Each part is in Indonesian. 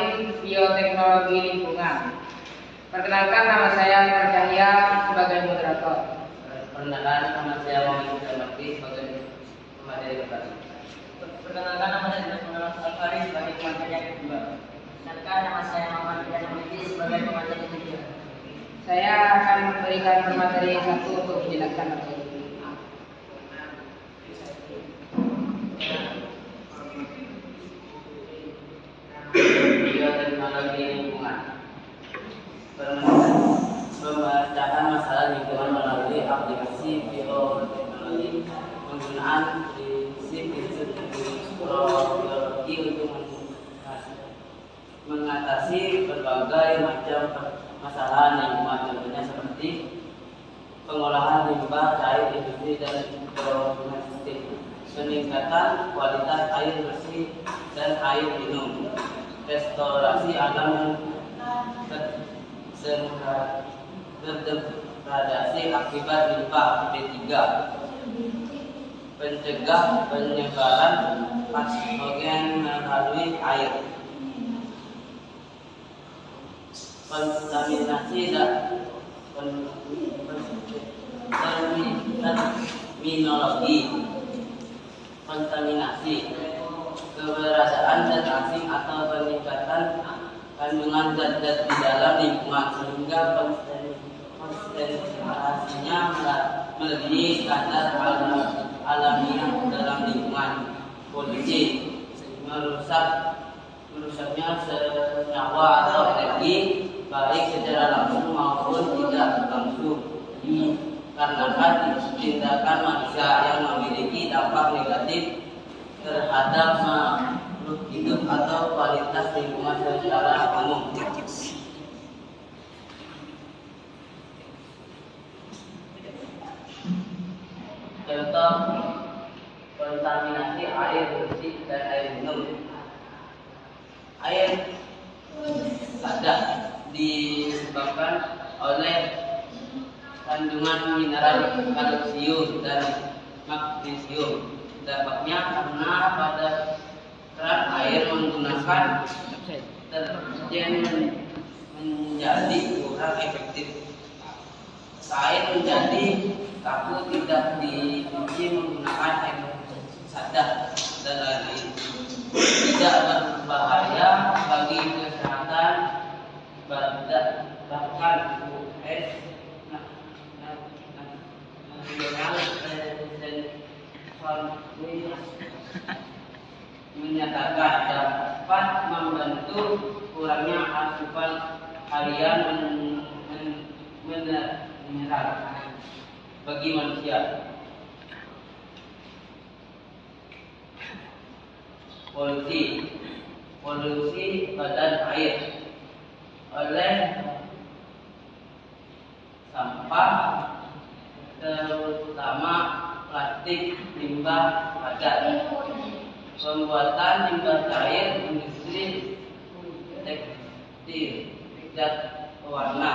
Informasi Bioteknologi Lingkungan. Perkenalkan, nama saya Imran Cahya sebagai moderator. Perkenalkan, nama saya Muhammad Al-Makri sebagai pemateri pertama. Perkenalkan, nama saya Muhammad Al-Fari sebagai pemateri yang kedua. Perkenalkan, nama saya Muhammad Al-Makri sebagai pemateri ketiga. Saya akan memberikan pemateri yang satu untuk menjelaskan materi. Bioteknologi lingkungan. Memecahkan masalah lingkungan melalui aplikasi bioteknologi. Penggunaan prinsip-prinsip biologi untuk mengatasi berbagai macam masalah lingkungan, contohnya seperti pengolahan limbah cair industri dan domestik, peningkatan kualitas air bersih dan air minum, restorasi alam yang terdegradasi akibat limbah B3, pencegah penyebaran patogen melalui air, kontaminasi dan terminologi, kontaminasi, keberadaan zat asing atau peningkatan kandungan zat-zat di dalam lingkungan sehingga konsentrasinya melebihi standar alamiah dalam lingkungan. Polusi, merusaknya senyawa atau energi baik secara langsung maupun tidak langsung dikarenakan tindakan manusia yang memiliki dampak negatif terhadap makhluk hidup atau kualitas lingkungan secara umum. Contoh kontaminasi air bersih dan air minum. Air sadar disebabkan oleh kandungan mineral kalsium dan magnesium. Dampaknya karena pada keran air menggunakan deterjen menjadi kurang efektif. Air menjadi kaku tidak dicuci menggunakan air sadar dan lain-lain. Tidak berbahaya bagi kesehatan bahkan US menyatakan dapat membantu kurangnya asupan harian mineral bagi manusia. Polusi badan air oleh sampah terutama plastik, limbah padat, pembuatan limbah cair industri tekstil, zat pewarna.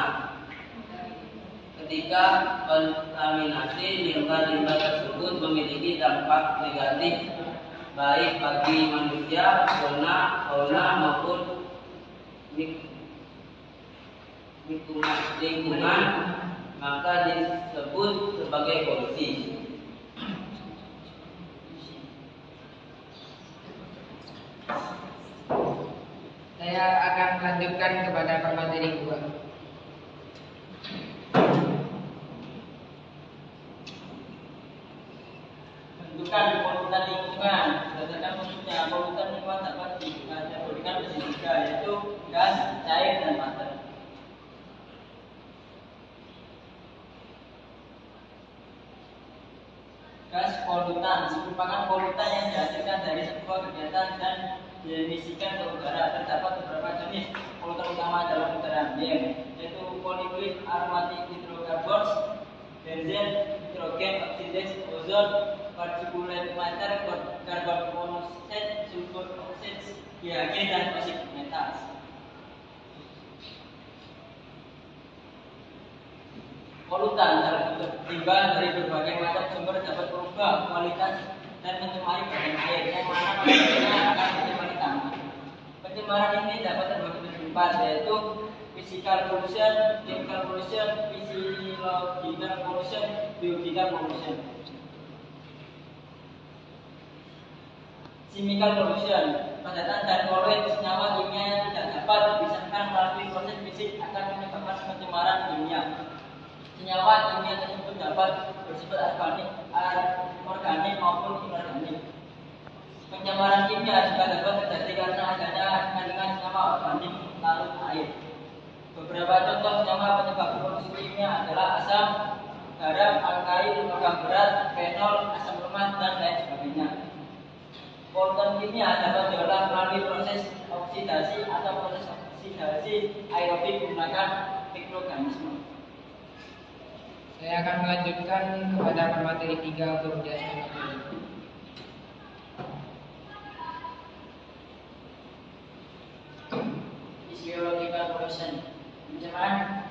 Ketika kontaminasi limbah-limbah tersebut memiliki dampak negatif baik bagi manusia, fauna maupun lingkungan, maka disebut sebagai polusi. Saya akan melanjutkan kepada pemateri kedua. Tentukan polutan lingkungan. Berdasarkan maksudnya, polutan lingkungan dapat dikategorikan menjadi tiga, yaitu gas, cair, dan padat. Gas polutan merupakan polutan yang dihasilkan dari sebuah kegiatan dan diemisikan ke udara. Terdapat beberapa jenis polutan utama dalam udara, yaitu polyfluid aromatic hydrocarbons, benzen, nitrogen oxide, ozon, particulate matter, carbon monoxide, sulfur oxide, GHG, dan toxic metals. Polutan tertimbang dari berbagai macam sumber dapat berubah kualitas dan mencemari badan air, yang mana pada akhirnya akan mencemari tanah. Pencemaran ini dapat terbagi menjadi 4, yaitu physical pollution, chemical pollution, physiological pollution, biological pollution. Chemical pollution, padatan dan koloid senyawa kimia yang tidak dapat dipisahkan melalui proses fisik akan menyebabkan pencemaran kimia. Senyawa kimia tersebut dapat bersifat organik maupun inorganik. Pencemaran kimia juga dapat terjadi karena adanya kandungan senyawa organik larut air. Beberapa contoh senyawa penyebab polusi kimia adalah asam, garam, alkali, logam berat, fenol, asam lemak, dan lain sebagainya. Polutan kimia dapat diolah melalui proses oksidasi atau proses oksidasi aerobik menggunakan mikroorganisme. Saya akan melanjutkan kepada materi 3 kemudian Physiological pollution. Pencemaran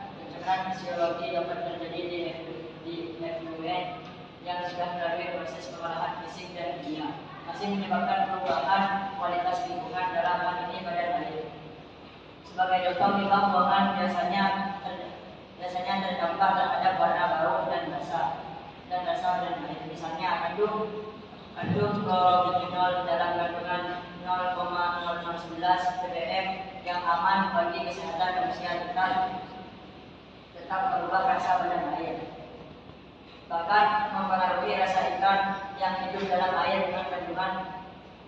fisiologi dapat terjadi di effluent yang sudah melalui proses pengolahan fisik dan kimia, masih menyebabkan perubahan kualitas lingkungan, dalam hal ini badan air. Sebagai contoh, limbah buangan biasanya terdampak terhadap warna bau dan rasa dan air. Misalnya kandung klorogenol dalam kandungan 0,0011 ppm yang aman bagi kesehatan manusia tetap merubah rasa badan air. Bahkan mempengaruhi rasa ikan yang hidup dalam air dengan kandungan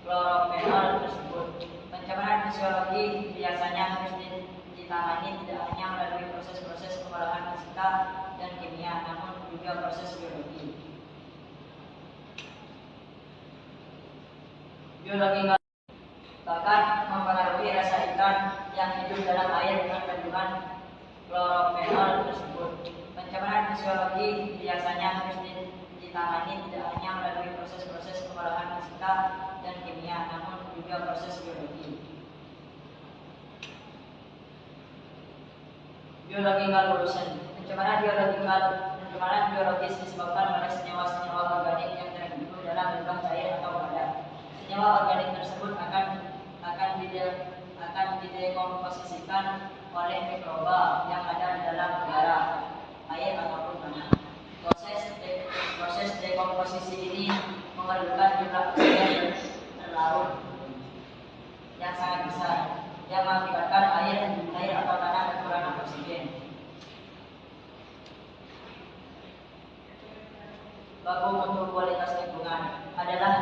klorofenol tersebut. Pencemaran fisiologi biasanya harus ditangani tidak hanya melalui proses-proses pengolahan fisika dan kimia, namun juga proses biologi. Bahkan mempengaruhi rasa ikan yang hidup dalam air dengan kandungan klorofenol tersebut. Pencemaran fisiologi biasanya harus ditangani tidak hanya melalui proses-proses pengolahan fisika dan kimia, namun juga proses biologi. Biological pollution. Pencemaran biologis disebabkan oleh senyawa-senyawa organik yang terkumpul dalam limbah cair atau padat. Senyawa organik tersebut akan didekomposisikan oleh mikroba yang ada di dalam udara, air ataupun tanah. Proses dekomposisi ini memerlukan jumlah oksigen terlarut yang sangat besar, yang mengakibatkan air atau tanah kekurangan oksigen. Baku mutu kualitas lingkungan adalah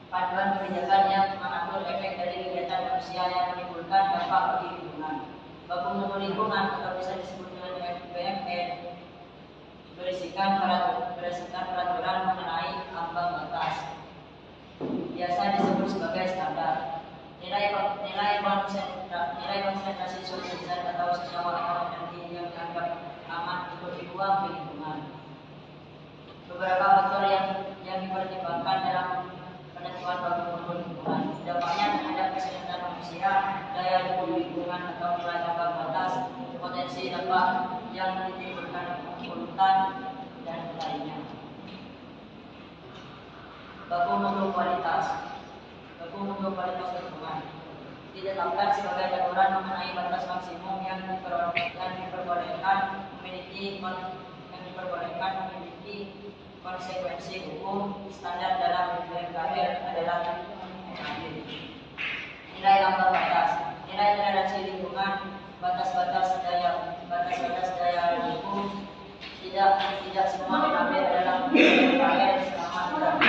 panduan kebijakan yang mengatur efek dari kegiatan manusia yang menimbulkan dampak bagi lingkungan. Baku mutu lingkungan atau bisa disebut dengan BMN berdasarkan peraturan mengenai ambang batas, biasa disebut sebagai standar. Nilai konsentrasi sulfur atau senyawa energi yang dianggap aman untuk dibuang ke lingkungan. Beberapa faktor yang dipertimbangkan dalam penentuan baku mutu lingkungan, dampaknya terhadap kesehatan manusia, daya dukung lingkungan atau nilai ambang batas, potensi dampak yang ditimbulkan polutan, dan lainnya. Baku mutu kualitas lingkungan ditetapkan sebagai aturan mengenai batas maksimum yang diperbolehkan memiliki konsekuensi hukum. Standar dalam BMKR adalah nilai ambang batas, nilai toleransi lingkungan, batas-batas daya dukung. Tidak semua BMKR adalah BMKR selama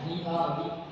tidak